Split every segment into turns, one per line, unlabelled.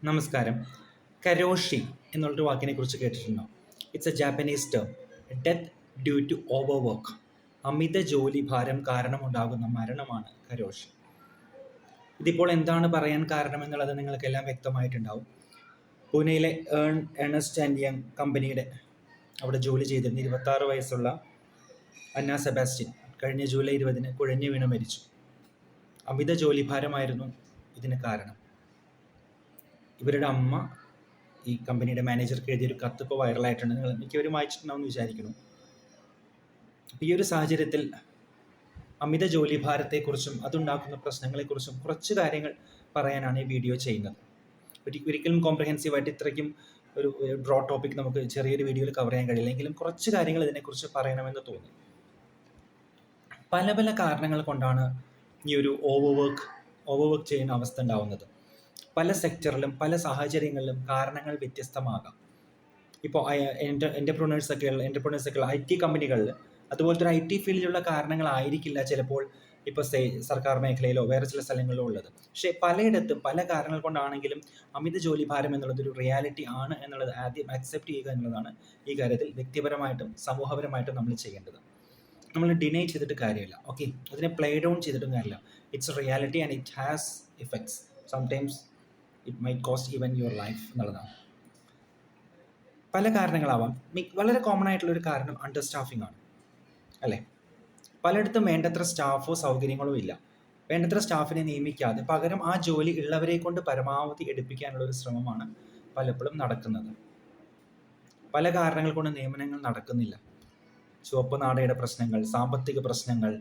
നമസ്കാരം. കരോഷി എന്നുള്ളൊരു വാക്കിനെ കുറിച്ച് കേട്ടിട്ടുണ്ടോ? It's a Japanese term. Death due to overwork. അമിത ജോലി ഭാരം കാരണമുണ്ടാകുന്ന മരണമാണ് കരോഷി. ഇതിപ്പോൾ എന്താണ് പറയാൻ കാരണമെന്നുള്ളത് നിങ്ങൾക്കെല്ലാം വ്യക്തമായിട്ടുണ്ടാവും. പൂനെയിലെ ഏണസ്റ്റ് ആൻഡ് യങ് കമ്പനിയുടെ അവിടെ ജോലി ചെയ്തിരുന്ന 26 വയസ്സുള്ള അന്ന സെബാസ്റ്റ്യൻ കഴിഞ്ഞ ജൂലൈ 20 കുഴഞ്ഞു വീണ് മരിച്ചു. അമിത ജോലിഭാരമായിരുന്നു ഇതിന് കാരണം. ഇവരുടെ അമ്മ ഈ കമ്പനിയുടെ മാനേജർക്ക് എഴുതിയൊരു കത്ത് ഇപ്പോൾ വൈറലായിട്ടുണ്ട്. നിങ്ങൾ മിക്കവരും വായിച്ചിട്ടുണ്ടാവുമെന്ന് വിചാരിക്കുന്നു. ഈ ഒരു സാഹചര്യത്തിൽ അമിത ജോലിഭാരത്തെക്കുറിച്ചും അതുണ്ടാക്കുന്ന പ്രശ്നങ്ങളെക്കുറിച്ചും കുറച്ച് കാര്യങ്ങൾ പറയാനാണ് ഈ വീഡിയോ ചെയ്യുന്നത്. ഒരിക്കലും കോംപ്രഹെൻസീവായിട്ട് ഇത്രയ്ക്കും ഒരു ഡ്രോ ടോപ്പിക് നമുക്ക് ചെറിയൊരു വീഡിയോയിൽ കവർ ചെയ്യാൻ കഴിയില്ല. എങ്കിലും കുറച്ച് കാര്യങ്ങൾ ഇതിനെക്കുറിച്ച് പറയണമെന്ന് തോന്നി. പല പല കാരണങ്ങൾ കൊണ്ടാണ് ഈ ഒരു ഓവർവർക്ക് ചെയ്യുന്ന അവസ്ഥ ഉണ്ടാവുന്നത്. പല സെക്ടറിലും പല സാഹചര്യങ്ങളിലും കാരണങ്ങൾ വ്യത്യസ്തമാകാം. ഇപ്പോൾ എൻ്റർപ്രണേഴ്സൊക്കെ IT കമ്പനികളിൽ അതുപോലത്തെ ഒരു IT ഫീൽഡിലുള്ള കാരണങ്ങളായിരിക്കില്ല ചിലപ്പോൾ ഇപ്പോൾ സർക്കാർ മേഖലയിലോ വേറെ ചില സ്ഥലങ്ങളിലോ ഉള്ളത്. പക്ഷേ പലയിടത്തും പല കാരണങ്ങൾ കൊണ്ടാണെങ്കിലും അമിത ജോലിഭാരം എന്നുള്ളതൊരു റിയാലിറ്റി ആണ് എന്നുള്ളത് ആദ്യം അക്സെപ്റ്റ് ചെയ്യുക എന്നുള്ളതാണ് ഈ കാര്യത്തിൽ വ്യക്തിപരമായിട്ടും സമൂഹപരമായിട്ടും നമ്മൾ ചെയ്യേണ്ടത്. നമ്മൾ ഡിനൈ ചെയ്തിട്ട് കാര്യമില്ല. ഓക്കെ, അതിനെ പ്ലേ ഡൗൺ ചെയ്തിട്ടും കാര്യമില്ല. It's A reality and it has effects. Sometimes it might cost even your life എന്നുള്ളതാണ്. പല കാരണങ്ങളാവാം. വളരെ കോമൺ ആയിട്ടുള്ളൊരു കാരണം അണ്ടർ സ്റ്റാഫിംഗ് ആണ്, അല്ലേ? പലയിടത്തും വേണ്ടത്ര സ്റ്റാഫോ സൗകര്യങ്ങളോ ഇല്ല. വേണ്ടത്ര സ്റ്റാഫിനെ നിയമിക്കാതെ പകരം ആ ജോലി ഉള്ളവരെ കൊണ്ട് പരമാവധി എടുപ്പിക്കാനുള്ള ഒരു ശ്രമമാണ് പലപ്പോഴും നടക്കുന്നത്. പല കാരണങ്ങൾ കൊണ്ട് നിയമനങ്ങൾ നടക്കുന്നില്ല. ചുവപ്പ് നാടയുടെ പ്രശ്നങ്ങൾ, സാമ്പത്തിക പ്രശ്നങ്ങൾ,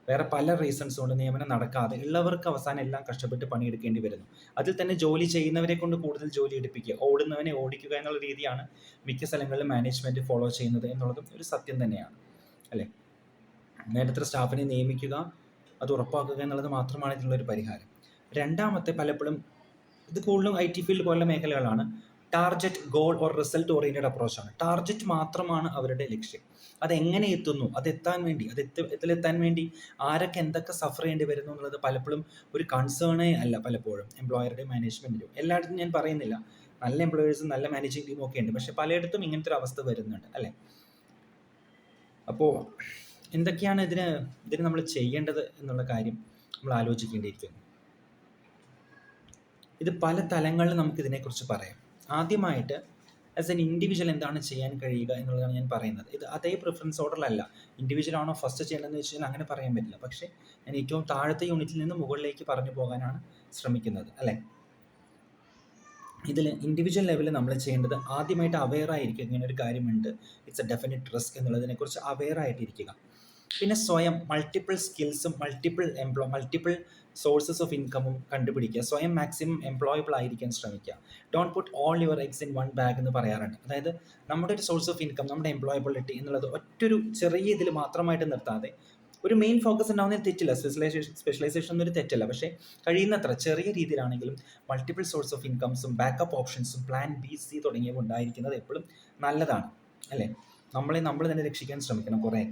വേറെ പല റീസൺസ് കൊണ്ട് നിയമനം നടക്കാതെ ഉള്ളവർക്ക് അവസാനം എല്ലാം കഷ്ടപ്പെട്ട് പണിയെടുക്കേണ്ടി വരുന്നു. അതിൽ തന്നെ ജോലി ചെയ്യുന്നവരെ കൊണ്ട് കൂടുതൽ ജോലി എടുപ്പിക്കുക, ഓടുന്നവനെ ഓടിക്കുക എന്നുള്ള രീതിയാണ് മിക്ക സ്ഥലങ്ങളിലും മാനേജ്മെൻറ്റ് ഫോളോ ചെയ്യുന്നത് എന്നുള്ളതും ഒരു സത്യം തന്നെയാണ്, അല്ലേ? വേണ്ടത്ര സ്റ്റാഫിനെ നിയമിക്കുക, അത് ഉറപ്പാക്കുക എന്നുള്ളത് മാത്രമാണ് ഇതിനുള്ളൊരു പരിഹാരം. രണ്ടാമത്തെ, പലപ്പോഴും ഇത് കൂടുതലും IT ഫീൽഡ് പോലുള്ള മേഖലകളാണ്, target, goal or result oriented അപ്രോച്ചാണ്. ടാർഗറ്റ് മാത്രമാണ് അവരുടെ ലക്ഷ്യം. അതെങ്ങനെ എത്തുന്നു, അതിലെത്താൻ വേണ്ടി ആരൊക്കെ എന്തൊക്കെ സഫർ ചെയ്യേണ്ടി വരുന്നു എന്നുള്ളത് പലപ്പോഴും ഒരു കൺസേണേ അല്ല. പലപ്പോഴും എംപ്ലോയറുടെ മാനേജ്മെൻറ്റിലും എല്ലായിടത്തും ഞാൻ പറയുന്നില്ല, നല്ല എംപ്ലോയേഴ്സും നല്ല മാനേജിങ് ടീമും ഒക്കെ ഉണ്ട്. പക്ഷേ പലയിടത്തും ഇങ്ങനത്തെ ഒരു അവസ്ഥ വരുന്നുണ്ട്, അല്ലേ? അപ്പോൾ എന്തൊക്കെയാണ് ഇതിന് നമ്മൾ ചെയ്യേണ്ടത് എന്നുള്ള കാര്യം നമ്മൾ ആലോചിക്കേണ്ടിയിരിക്കുന്നു. ഇത് പല തലങ്ങളിൽ നമുക്കിതിനെക്കുറിച്ച് പറയാം. ആദ്യമായിട്ട് ആസ് എൻ ഇൻഡിവിജ്വൽ എന്താണ് ചെയ്യാൻ കഴിയുക എന്നുള്ളതാണ് ഞാൻ പറയുന്നത്. ഇത് അതേ പ്രിഫറൻസ് ഓർഡറിലല്ല. ഇൻഡിവിജ്വൽ ആണോ ഫസ്റ്റ് ചെയ്യേണ്ടതെന്ന് വെച്ച് കഴിഞ്ഞാൽ അങ്ങനെ പറയാൻ പറ്റില്ല. പക്ഷേ ഞാൻ ഏറ്റവും താഴത്തെ യൂണിറ്റിൽ നിന്ന് മുകളിലേക്ക് പറഞ്ഞു പോകാനാണ് ശ്രമിക്കുന്നത്, അല്ലേ? ഇതിൽ ഇൻഡിവിജ്വൽ ലെവലിൽ നമ്മൾ ചെയ്യേണ്ടത് ആദ്യമായിട്ട് അവെയർ ആയിരിക്കുക. ഇങ്ങനെ ഒരു കാര്യമുണ്ട്, ഇറ്റ്സ് എ ഡെഫിനിറ്റ് റിസ്ക് എന്നുള്ളതിനെക്കുറിച്ച് അവെയർ ആയിട്ടിരിക്കുക. പിന്നെ സ്വയം മൾട്ടിപ്പിൾ സ്കിൽസും മൾട്ടിപ്പിൾ സോഴ്സസ് ഓഫ് ഇൻകമും കണ്ടുപിടിക്കുക. സ്വയം മാക്സിമം എംപ്ലോയബിൾ ആയിരിക്കാൻ ശ്രമിക്കുക. Don't put all your eggs in one bag എന്ന് പറയാറുണ്ട്. അതായത് നമ്മുടെ ഒരു സോഴ്സ് ഓഫ് ഇൻകം, നമ്മുടെ എംപ്ലോയബിലിറ്റി എന്നുള്ളത് ഒറ്റൊരു ചെറിയ ഇതിൽ മാത്രമായിട്ട് നിർത്താതെ ഒരു മെയിൻ ഫോക്കസ് ഉണ്ടാകുന്നതിൽ തെറ്റില്ല. സ്പെഷ്യലൈസേഷൻ എന്നൊരു തെറ്റല്ല. പക്ഷേ കഴിയുന്നത്ര ചെറിയ രീതിയിലാണെങ്കിലും മൾട്ടിപ്പിൾ സോഴ്സ് ഓഫ് ഇൻകംസും ബാക്കപ്പ് ഓപ്ഷൻസും പ്ലാൻ B, C തുടങ്ങിയവ ഉണ്ടായിരിക്കുന്നത് എപ്പോഴും നല്ലതാണ്, അല്ലേ? നമ്മൾ തന്നെ രക്ഷിക്കാൻ ശ്രമിക്കണം കുറേ.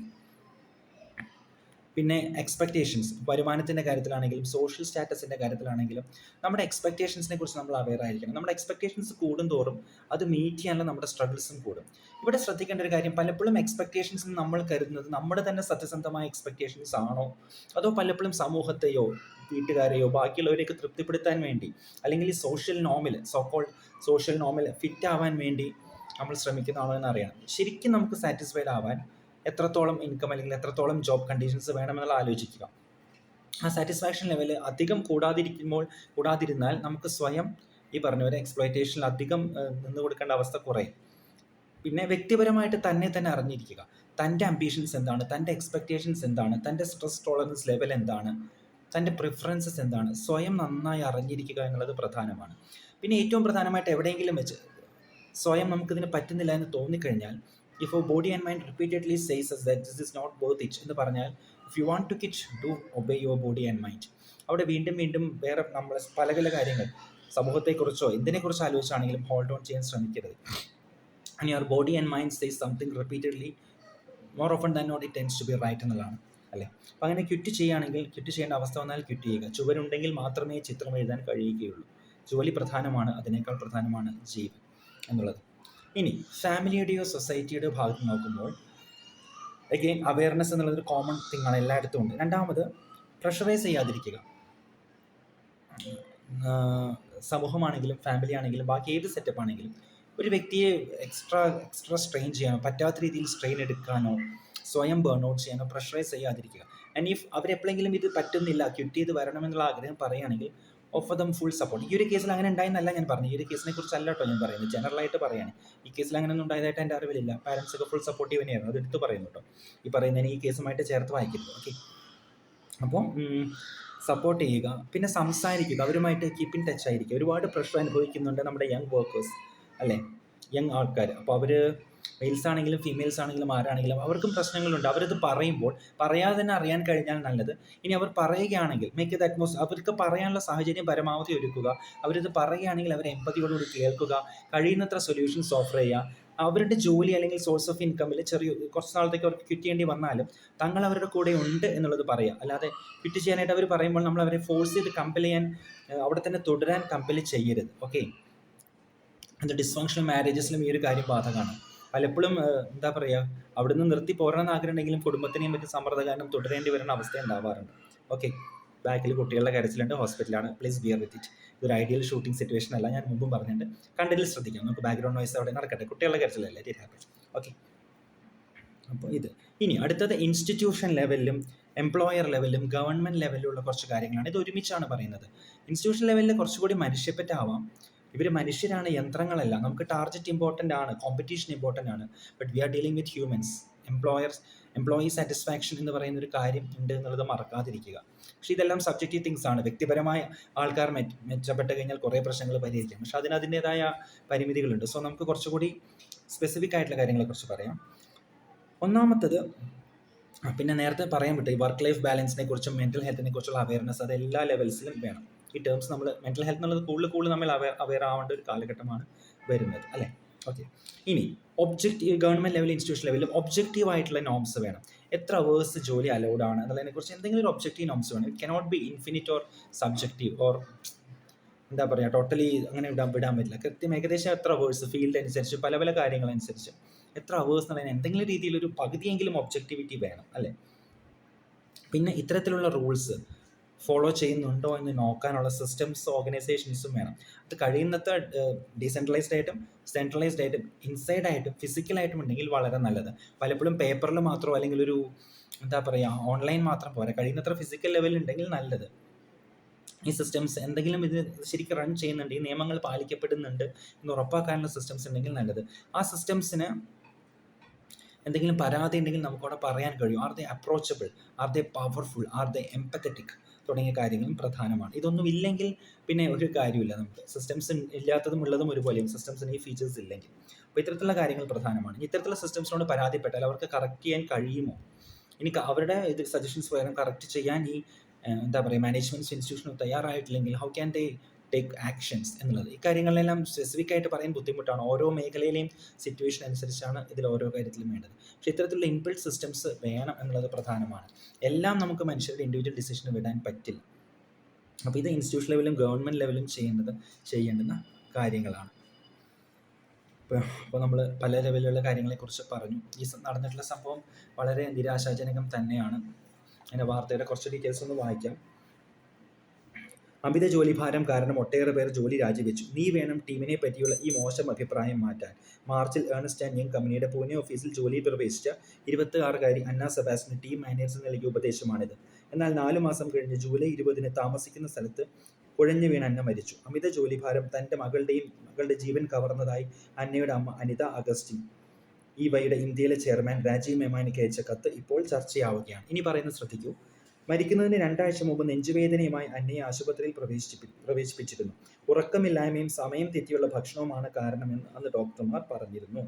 പിന്നെ എക്സ്പെക്റ്റേഷൻസ്, വരുമാനത്തിൻ്റെ കാര്യത്തിലാണെങ്കിലും സോഷ്യൽ സ്റ്റാറ്റസിൻ്റെ കാര്യത്തിലാണെങ്കിലും നമ്മുടെ എക്സ്പെക്റ്റേഷൻസിനെ കുറിച്ച് നമ്മൾ അവെയർ ആയിരിക്കണം. നമ്മുടെ എക്സ്പെക്റ്റേഷൻസ് കൂടും തോറും അത് മീറ്റ് ചെയ്യാനുള്ള നമ്മുടെ സ്ട്രഗിൾസും കൂടും. ഇവിടെ ശ്രദ്ധിക്കേണ്ട ഒരു കാര്യം, പലപ്പോഴും എക്സ്പെക്റ്റേഷൻസ് നമ്മൾ കരുതുന്നത് നമ്മുടെ തന്നെ സത്യസന്ധമായ എക്സ്പെക്റ്റേഷൻസ് ആണോ, അതോ പലപ്പോഴും സമൂഹത്തെയോ വീട്ടുകാരെയോ ബാക്കിയുള്ളവരെയൊക്കെ തൃപ്തിപ്പെടുത്താൻ വേണ്ടി, അല്ലെങ്കിൽ ഈ സോഷ്യൽ നോമിൽ ഫിറ്റ് ആവാൻ വേണ്ടി നമ്മൾ ശ്രമിക്കുന്നതാണോ എന്ന് അറിയണം. ശരിക്കും നമുക്ക് സാറ്റിസ്ഫൈഡ് ആവാൻ എത്രത്തോളം ഇൻകം അല്ലെങ്കിൽ എത്രത്തോളം ജോബ് കണ്ടീഷൻസ് വേണമെന്നുള്ള ആലോചിക്കുക. ആ സാറ്റിസ്ഫാക്ഷൻ ലെവൽ അധികം കൂടാതിരുന്നാൽ നമുക്ക് സ്വയം ഈ പറഞ്ഞ പോലെ എക്സ്പ്ലോയിറ്റേഷനിൽ അധികം നിന്ന് കൊടുക്കേണ്ട അവസ്ഥ കുറയും. പിന്നെ വ്യക്തിപരമായിട്ട് തന്നെ അറിഞ്ഞിരിക്കുക. തൻ്റെ അംബീഷൻസ് എന്താണ്, തൻ്റെ എക്സ്പെക്റ്റേഷൻസ് എന്താണ്, തൻ്റെ സ്ട്രെസ് ടോളറൻസ് ലെവൽ എന്താണ്, തൻ്റെ പ്രിഫറൻസസ് എന്താണ്, സ്വയം നന്നായി അറിഞ്ഞിരിക്കുക എന്നുള്ളത് പ്രധാനമാണ്. പിന്നെ ഏറ്റവും പ്രധാനമായിട്ട് എവിടെയെങ്കിലും വെച്ച് സ്വയം നമുക്കിതിന് പറ്റുന്നില്ല എന്ന് തോന്നിക്കഴിഞ്ഞാൽ, if our body and mind repeatedly says us that this is not worth it എന്ന് പറഞ്ഞാൽ, if you want to quit, do obey your body and mind. അവിടെ വീണ്ടും വേറെ നമ്മൾ പല കാര്യങ്ങൾ സമൂഹത്തെക്കുറിച്ചോ എന്തിനെക്കുറിച്ച് ആലോചിച്ചാണെങ്കിലും ഹോൾഡ് ഓൺ ചെയ്യാൻ ശ്രമിക്കരുത്. and your body and mind says something repeatedly, more often than not it tends to be right എന്നുള്ളതാണ്, അല്ലേ? അപ്പം അങ്ങനെ ക്വിറ്റ് ചെയ്യേണ്ട അവസ്ഥ വന്നാൽ ക്വിറ്റ് ചെയ്യുക. ചുവരുണ്ടെങ്കിൽ മാത്രമേ ചിത്രം എഴുതാൻ കഴിയുകയുള്ളൂ. ജോലി പ്രധാനമാണ്, അതിനേക്കാൾ പ്രധാനമാണ് ജീവൻ എന്നുള്ളത്. ഇനി ഫാമിലിയുടെയോ സൊസൈറ്റിയുടെയോ ഭാഗത്ത് നോക്കുമ്പോൾ അഗെയിൻ അവയർനെസ് എന്നുള്ളതൊരു കോമൺ തിങ് ആണ്, എല്ലായിടത്തും ഉണ്ട്. രണ്ടാമത് പ്രഷറൈസ് ചെയ്യാതിരിക്കുക. സമൂഹമാണെങ്കിലും ഫാമിലി ആണെങ്കിലും ബാക്കി ഏത് സെറ്റപ്പ് ആണെങ്കിലും ഒരു വ്യക്തിയെ എക്സ്ട്രാ സ്ട്രെയിൻ ചെയ്യാനോ പറ്റാത്ത രീതിയിൽ സ്ട്രെയിൻ എടുക്കാനോ സ്വയം ബേൺ ഔട്ട് ചെയ്യാനോ പ്രഷറൈസ് ചെയ്യാതിരിക്കുക. ആൻഡ് ഇഫ് അവരെപ്പോഴെങ്കിലും ഇത് പറ്റുന്നില്ല, ക്വിറ്റ് ചെയ്ത് വരണമെന്നുള്ള ആഗ്രഹം പറയുകയാണെങ്കിൽ ഓഫർ ദം ഫുൾ സപ്പോർട്ട്. ഈ ഒരു കേസിൽ അങ്ങനെ ഉണ്ടായെന്നല്ല ഞാൻ പറഞ്ഞു, ഈ ഒരു കേസിനെ കുറിച്ചല്ല കേട്ടോ ഞാൻ പറയുന്നത്, ജനറലായിട്ട് പറയാണ്. ഈ കേസിൽ അങ്ങനെ ഒന്നും ഉണ്ടായതായിട്ട് എൻ്റെ അറിവിലില്ല. പാരൻസ് ഒക്കെ ഫുൾ സപ്പോർട്ടീവ് തന്നെയായിരുന്നു, അത് എടുത്ത് പറയുന്നു കേട്ടോ. ഈ പറയുന്നതിന് ഈ കേസുമായിട്ട് ചേർത്ത് വായിക്കരുത്. ഓക്കെ, അപ്പോൾ സപ്പോർട്ട് ചെയ്യുക, പിന്നെ സംസാരിക്കുക, അവരുമായിട്ട് കീപ്പ് ഇൻ ടച്ച് ആയിരിക്കുക. ഒരുപാട് പ്രഷർ അനുഭവിക്കുന്നുണ്ട് നമ്മുടെ യങ് വർക്കേഴ്സ് അല്ലേ, യങ് ആൾക്കാർ. അപ്പോൾ അവർ മെയിൽസ് ആണെങ്കിലും ഫീമെയിൽസ് ആണെങ്കിലും ആരാണെങ്കിലും അവർക്കും പ്രശ്നങ്ങളുണ്ട്. അവരത് പറയുമ്പോൾ പറയാതെ തന്നെ അറിയാൻ കഴിഞ്ഞാൽ നല്ലത്. ഇനി അവർ പറയുകയാണെങ്കിൽ മേക്ക് ദ അറ്റ്മോസ്റ്റ്, അവർക്ക് പറയാനുള്ള സാഹചര്യം പരമാവധി ഒരുക്കുക. അവരത് പറയുകയാണെങ്കിൽ അവർ എമ്പതിയോടുകൂടി കേൾക്കുക, കഴിയുന്നത്ര സൊല്യൂഷൻസ് ഓഫർ ചെയ്യുക. അവരുടെ ജോലി അല്ലെങ്കിൽ സോഴ്സ് ഓഫ് ഇൻകമിൽ കുറച്ച് നാളത്തേക്ക് അവർക്ക് ക്വിറ്റ് ചെയ്യേണ്ടി വന്നാലും തങ്ങൾ അവരുടെ കൂടെ ഉണ്ട് എന്നുള്ളത് പറയുക. അല്ലാതെ ക്വിറ്റ് ചെയ്യാനായിട്ട് അവർ പറയുമ്പോൾ നമ്മൾ അവരെ ഫോഴ്സ് ചെയ്ത് കമ്പൽ ചെയ്യാൻ, അവിടെ തന്നെ തുടരാൻ കമ്പൽ ചെയ്യരുത്. ഓക്കെ, അത് ഡിസ്ഫങ്ഷണൽ മാരേജസിലും ഈ ഒരു കാര്യം ബാധകമാണ്. പലപ്പോഴും എന്താ പറയുക, അവിടുന്ന് നിർത്തി പോരാൻ ആഗ്രഹം ഉണ്ടെങ്കിലും കുടുംബത്തിനെയും മറ്റ് സമ്മർദ്ദ കാരണം തുടരേണ്ടി വരുന്ന അവസ്ഥ ഉണ്ടാവാറുണ്ട്. ഓക്കെ, ബാക്കിൽ കുട്ടികളുടെ കരച്ചിലുണ്ട്, ഹോസ്പിറ്റലാണ്, പ്ലീസ് ബിയർ വിത്ത് ഇറ്റ്. ഇതൊരു ഐഡിയൽ ഷൂട്ടിംഗ് സിറ്റുവേഷൻ അല്ല, ഞാൻ മുമ്പും പറഞ്ഞിട്ടുണ്ട്. കണ്ടതിൽ ശ്രദ്ധിക്കാം, നമുക്ക് ബാക്ക്ഗ്രൗണ്ട് നോയ്സ് അവിടെ നടക്കട്ടെ, കുട്ടികളുടെ കരച്ചിലല്ലേ, ഇറ്റ് ഹാപ്പൻസ്. ഓക്കെ, അപ്പോൾ ഇത് ഇനി അടുത്തത് ഇൻസ്റ്റിറ്റ്യൂഷൻ ലെവലിലും എംപ്ലോയർ ലെവലിലും ഗവൺമെൻറ് ലെവലിലുള്ള കുറച്ച് കാര്യങ്ങളാണ്. ഇത് ഒരുമിച്ചാണ് പറയുന്നത്. ഇൻസ്റ്റിറ്റ്യൂഷൻ ലെവലിൽ കുറച്ചുകൂടി മനുഷ്യപ്പറ്റാവാം. ഇവർ മനുഷ്യരാണ്, യന്ത്രങ്ങളല്ല. നമുക്ക് ടാർഗറ്റ് ഇമ്പോർട്ടൻ്റ് ആണ്, കോമ്പറ്റീഷൻ ഇമ്പോർട്ടൻ്റ് ആണ്, but we are dealing with humans. Employee satisfaction എന്ന് പറയുന്ന ഒരു കാര്യം ഉണ്ട് എന്നുള്ളത് മറക്കാതിരിക്കുക. പക്ഷേ ഇതെല്ലാം സബ്ജക്റ്റീവ് തിങ്സ് ആണ്. വ്യക്തിപരമായ ആൾക്കാർ മെച്ചപ്പെട്ട് കഴിഞ്ഞാൽ കുറേ പ്രശ്നങ്ങൾ പരിഹരിക്കാം, പക്ഷെ അതിൻ്റെതായ പരിമിതികളുണ്ട്. സോ നമുക്ക് കുറച്ചുകൂടി സ്പെസിഫിക് ആയിട്ടുള്ള കാര്യങ്ങളെക്കുറിച്ച് പറയാം. ഒന്നാമത്തത്, പിന്നെ നേരത്തെ പറയാൻ വിട്ടു, ഈ വർക്ക് ലൈഫ് ബാലൻസിനെ കുറിച്ചും മെൻ്റൽ ഹെൽത്തിനെ കുറിച്ചുള്ള അവയർനെസ് അത് എല്ലാ ലെവൽസിലും വേണം. ഈ ടേംസ് നമ്മൾ മെൻ്റൽ ഹെൽത്ത് എന്നുള്ളത് കൂടുതൽ നമ്മൾ അവെയർ ആവേണ്ട ഒരു കാലഘട്ടമാണ് വരുന്നത് അല്ലേ. ഓക്കെ, ഇനി ഗവൺമെൻറ് ലെവൽ ഇൻസ്റ്റിറ്റ്യൂഷൻ ലെവലിൽ ഒബ്ജക്റ്റീവ് ആയിട്ടുള്ള നോംസ് വേണം. എത്ര അവേഴ്സ് ജോലി അലൗഡ് ആണ് എന്നുള്ളതിനെക്കുറിച്ച് എന്തെങ്കിലും ഒരു ഒബ്ജക്റ്റീവ് നോംസ് വേണം. It cannot be infinite or subjective or എന്താ പറയുക ടോട്ടലി അങ്ങനെ വിടാൻ പറ്റില്ല. കൃത്യം ഏകദേശം എത്ര അവേഴ്സ് ഫീൽഡ് അനുസരിച്ച് പല കാര്യങ്ങളനുസരിച്ച് എത്ര അവേഴ്സ് എന്നുള്ളതിന് എന്തെങ്കിലും രീതിയിലൊരു പകുതിയെങ്കിലും ഒബ്ജക്റ്റിവിറ്റി വേണം അല്ലേ. പിന്നെ ഇത്തരത്തിലുള്ള റൂൾസ് ഫോളോ ചെയ്യുന്നുണ്ടോ എന്ന് നോക്കാനുള്ള സിസ്റ്റംസ് ഓർഗനൈസേഷൻസും വേണം. അത് കഴിയുന്നത്ര ഡീസെൻട്രലൈസ്ഡ് ആയിട്ടും സെൻട്രലൈസ്ഡ് ആയിട്ടും ഇൻസൈഡ് ആയിട്ടും ഫിസിക്കലായിട്ടും ഉണ്ടെങ്കിൽ വളരെ നല്ലത്. പലപ്പോഴും പേപ്പറിൽ മാത്രമോ അല്ലെങ്കിൽ ഒരു എന്താ പറയുക ഓൺലൈൻ മാത്രം പോരാ, കഴിയുന്നത്ര ഫിസിക്കൽ ലെവലിൽ ഉണ്ടെങ്കിൽ നല്ലത്. ഈ സിസ്റ്റംസ് എന്തെങ്കിലും ഇത് ശരിക്കും റൺ ചെയ്യുന്നുണ്ട്, ഈ നിയമങ്ങൾ പാലിക്കപ്പെടുന്നുണ്ട് എന്ന് ഉറപ്പാക്കാനുള്ള സിസ്റ്റംസ് ഉണ്ടെങ്കിൽ നല്ലത്. ആ സിസ്റ്റംസിന് എന്തെങ്കിലും പരാതി ഉണ്ടെങ്കിൽ നമുക്കവിടെ പറയാൻ കഴിയും. Are they approachable, are they powerful, are they empathetic തുടങ്ങിയ കാര്യങ്ങളും പ്രധാനമാണ്. ഇതൊന്നും ഇല്ലെങ്കിൽ പിന്നെ ഒരു കാര്യമില്ല. നമുക്ക് സിസ്റ്റംസ് ഇല്ലാത്തതും ഉള്ളതും ഒരുപോലെയും, സിസ്റ്റംസിന് ഈ ഫീച്ചേഴ്സ് ഇല്ലെങ്കിൽ. അപ്പോൾ ഇത്തരത്തിലുള്ള കാര്യങ്ങൾ പ്രധാനമാണ്. ഇത്തരത്തിലുള്ള സിസ്റ്റംസിനോട് പരാതിപ്പെട്ടാൽ അവർക്ക് കറക്റ്റ് ചെയ്യാൻ കഴിയുമോ, ഇനി അവരുടെ ഇത് സജഷൻസ് പ്രകാരം കറക്റ്റ് ചെയ്യാൻ ഈ എന്താ പറയുക മാനേജ്മെൻറ്റ് ഇൻസ്റ്റിറ്റ്യൂഷന് തയ്യാറായിട്ടില്ലെങ്കിൽ how can they take actions എന്നുള്ളത്. ഈ കാര്യങ്ങളിലെല്ലാം സ്പെസിഫിക് ആയിട്ട് പറയാൻ ബുദ്ധിമുട്ടാണ്. ഓരോ മേഖലയിലെയും സിറ്റുവേഷൻ അനുസരിച്ചാണ് ഇതിൽ ഓരോ കാര്യത്തിലും വേണ്ടത്. പക്ഷേ ഇത്തരത്തിലുള്ള ഇൻബിൽറ്റ് സിസ്റ്റംസ് വേണം എന്നുള്ളത് പ്രധാനമാണ്. എല്ലാം നമുക്ക് മനുഷ്യരുടെ ഇൻഡിവിജ്വൽ ഡിസിഷന് വിടാൻ പറ്റില്ല. അപ്പോൾ ഇത് ഇൻസ്റ്റിറ്റ്യൂഷൻ ലെവലും ഗവൺമെൻറ് ലെവലും ചെയ്യേണ്ടുന്ന കാര്യങ്ങളാണ്. അപ്പോൾ നമ്മൾ പല ലെവലിലുള്ള കാര്യങ്ങളെക്കുറിച്ച് പറഞ്ഞു. ഈ നടന്നിട്ടുള്ള സംഭവം വളരെ നിരാശാജനകം തന്നെയാണ്. അതിൻ്റെ വാർത്തയുടെ കുറച്ച് ഡീറ്റെയിൽസ് ഒന്ന് വായിക്കാം. അമിത ജോലിഭാരം കാരണം ഒട്ടേറെ പേർ ജോലി രാജിവെച്ചു. നീ വേണം ടീമിനെ പറ്റിയുള്ള ഈ മോശം അഭിപ്രായം മാറ്റാൻ. മാർച്ചിൽ ഏൺസ്റ്റ് ആൻഡ് യങ് കമ്പനിയുടെ പൂനെ ഓഫീസിൽ ജോലിയിൽ പ്രവേശിച്ച 26-കാരി അന്ന സെബാസ്റ്റിന് ടീം മാനേജർ നൽകിയ ഉപദേശമാണിത്. എന്നാൽ 4 മാസം കഴിഞ്ഞ് ജൂലൈ 20 താമസിക്കുന്ന സ്ഥലത്ത് കുഴഞ്ഞു വീണ് അന്ന മരിച്ചു. അമിത ജോലിഭാരം തൻ്റെ മകളുടെ ജീവൻ കവർന്നതായി അന്നയുടെ അമ്മ അനിത അഗസ്റ്റിൻ ഈ വൈയുടെ ഇന്ത്യയിലെ ചെയർമാൻ രാജീവ് മെമാനിക്ക് അയച്ച കത്ത് ഇപ്പോൾ ചർച്ചയാവുകയാണ്. ഇനി പറയുന്നത് ശ്രദ്ധിക്കൂ. മരിക്കുന്നതിന് 2 ആഴ്ച മുമ്പ് നെഞ്ചുവേദനയുമായി അന്നയെ ആശുപത്രിയിൽ പ്രവേശിപ്പിച്ചിരുന്നു. ഉറക്കമില്ലായ്മയും സമയം തെറ്റിയുള്ള ഭക്ഷണവുമാണ് കാരണമെന്ന് അന്ന് ഡോക്ടർമാർ പറഞ്ഞിരുന്നു.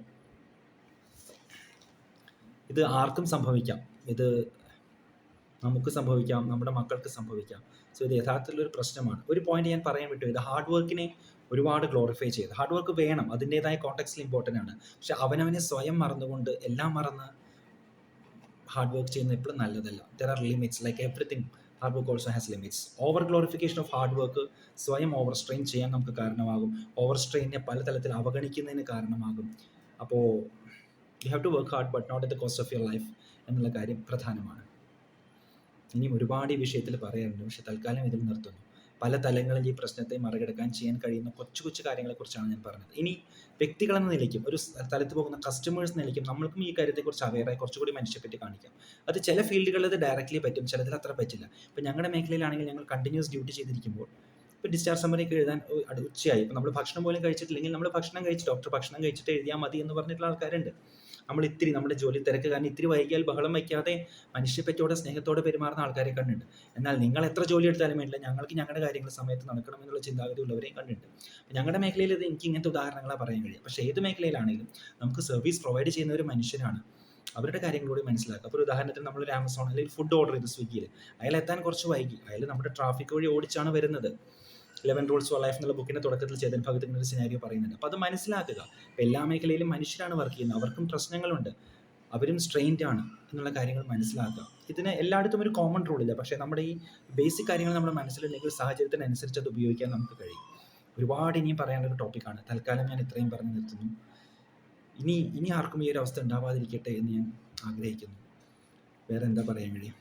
ഇത് ആർക്കും സംഭവിക്കാം, ഇത് നമുക്ക് സംഭവിക്കാം, നമ്മുടെ മക്കൾക്ക് സംഭവിക്കാം. സോ ഇത് യഥാർത്ഥത്തിലൊരു പ്രശ്നമാണ്. ഒരു പോയിന്റ് ഞാൻ പറയാൻ വിട്ടു, ഇത് ഹാർഡ് വർക്കിനെ ഒരുപാട് ഗ്ലോറിഫൈ ചെയ്ത്, ഹാർഡ് വർക്ക് വേണം, അതിൻ്റെതായ കോണ്ടെക്സ്റ്റിൽ ഇമ്പോർട്ടൻ്റ് ആണ്. പക്ഷെ അവനവനെ സ്വയം മറന്നുകൊണ്ട് എല്ലാം മറന്ന് ഹാർഡ് വർക്ക് ചെയ്യുന്നത് എപ്പോഴും നല്ലതല്ല. There are limits like everything. Hard work also has limits. Over glorification of hard work സ്വയം ഓവർ സ്ട്രെയിൻ ചെയ്യാൻ നമുക്ക് കാരണമാകും. ഓവർ സ്ട്രെയിനെ പല തലത്തിൽ അവഗണിക്കുന്നതിന് കാരണമാകും. അപ്പോൾ you have to work hard but not at the cost of your life എന്നുള്ള കാര്യം പ്രധാനമാണ്. ഇനിയും ഒരുപാട് ഈ വിഷയത്തിൽ പറയാനുണ്ട്, പക്ഷെ തൽക്കാലം ഇതിൽ നിർത്തുന്നു. പല തലങ്ങളിൽ ഈ പ്രശ്നത്തെ മറികടക്കാൻ ചെയ്യാൻ കഴിയുന്ന കൊച്ചു കൊച്ചു കാര്യങ്ങളെക്കുറിച്ചാണ് ഞാൻ പറഞ്ഞത്. ഇനി വ്യക്തികളെന്ന നിലയ്ക്കും ഒരു സ്ഥലത്ത് പോകുന്ന കസ്റ്റമേഴ്സ് നിലയ്ക്കും നമ്മൾക്കും ഈ കാര്യത്തെക്കുറിച്ച് അവെയറായി കുറച്ചുകൂടി മനുഷ്യപ്പറ്റി കാണിക്കാം. അത് ചില ഫീൽഡുകളിൽ അത് ഡയറക്റ്റ്ലി പറ്റും, ചിലതിൽ അത്ര പറ്റില്ല. ഇപ്പം ഞങ്ങളുടെ മേഖലയിലാണെങ്കിൽ ഞങ്ങൾ കണ്ടിന്യൂസ് ഡ്യൂട്ടി ചെയ്തിരിക്കുമ്പോൾ ഇപ്പോൾ ഡിസ്ചാർജ് സമ്മറിയൊക്കെ എഴുതാൻ ഉച്ചയായി, ഇപ്പോൾ നമ്മൾ ഭക്ഷണം പോലും കഴിച്ചിട്ടില്ലെങ്കിൽ നമ്മൾ ഭക്ഷണം കഴിച്ച് ഡോക്ടർ ഭക്ഷണം കഴിച്ചിട്ട് എഴുതിയാൽ മതി എന്ന് പറഞ്ഞിട്ടുള്ള ആൾക്കാരുണ്ട്. നമ്മൾ ഇത്തിരി നമ്മുടെ ജോലി തിരക്ക് കാരണം ഇത്തിരി വൈകിയാൽ ബഹളം വയ്ക്കാതെ മനുഷ്യപ്പറ്റോടെ സ്നേഹത്തോടെ പെരുമാറുന്ന ആൾക്കാരെ കണ്ടിട്ടുണ്ട്. എന്നാൽ നിങ്ങൾ എത്ര ജോലി എടുത്താലും വേണ്ടില്ല, ഞങ്ങൾക്ക് ഞങ്ങളുടെ കാര്യങ്ങൾ സമയത്ത് നടക്കണം എന്നുള്ള ചിന്താഗതി ഉള്ളവരെയും കണ്ടിട്ടുണ്ട്. ഞങ്ങളുടെ മേഖലയിൽ ഇത് എനിക്ക് ഇങ്ങനത്തെ ഉദാഹരണങ്ങളാണ് പറയാൻ കഴിയും. പക്ഷേ ഏത് മേഖലയിലാണെങ്കിലും നമുക്ക് സർവീസ് പ്രൊവൈഡ് ചെയ്യുന്ന ഒരു മനുഷ്യരാണ്, അവരുടെ കാര്യങ്ങളോട് മനസ്സിലാക്കുക. അപ്പോൾ ഒരു ഉദാഹരണത്തിന് നമ്മളൊരു ആമസോൺ അല്ലെങ്കിൽ ഫുഡ് ഓർഡർ ചെയ്ത് സ്വിഗ്ഗിയിൽ അയാൾ എത്താൻ കുറച്ച് വൈകി, അയാൾ നമ്മുടെ ട്രാഫിക് വഴി ഓടിച്ചാണ് വരുന്നത്. 11 റൂൾസ് ഫോർ ലൈഫ് എന്നുള്ള ബുക്കിൻ്റെ തുടക്കത്തിൽ ചേതൻ ഭഗത് ഇങ്ങനെ ഒരു സിനാരിയോ പറയുന്നുണ്ട്. അപ്പോൾ അത് മനസ്സിലാക്കുക. അപ്പോൾ എല്ലാ മേഖലയിലും മനുഷ്യരാണ് വർക്ക് ചെയ്യുന്നത്, അവർക്കും പ്രശ്നങ്ങളുണ്ട്, അവരും സ്ട്രെയിൻഡ് ആണ് എന്നുള്ള കാര്യങ്ങൾ മനസ്സിലാക്കുക. ഇതിന് എല്ലായിടത്തും ഒരു കോമൺ റൂളില്ല, പക്ഷേ നമ്മുടെ ഈ ബേസിക് കാര്യങ്ങൾ നമ്മുടെ മനസ്സിലുണ്ടെങ്കിൽ സാഹചര്യത്തിനനുസരിച്ച് അത് ഉപയോഗിക്കാൻ നമുക്ക് കഴിയും. ഒരുപാട് ഇനിയും പറയാനുള്ള ഒരു ടോപ്പിക്കാണ്. തൽക്കാലം ഞാൻ ഇത്രയും പറഞ്ഞു നിർത്തുന്നു. ഇനി ആർക്കും ഈ ഒരു അവസ്ഥ ഉണ്ടാവാതിരിക്കട്ടെ എന്ന് ഞാൻ ആഗ്രഹിക്കുന്നു. വേറെ എന്താ പറയാൻ കഴിയും?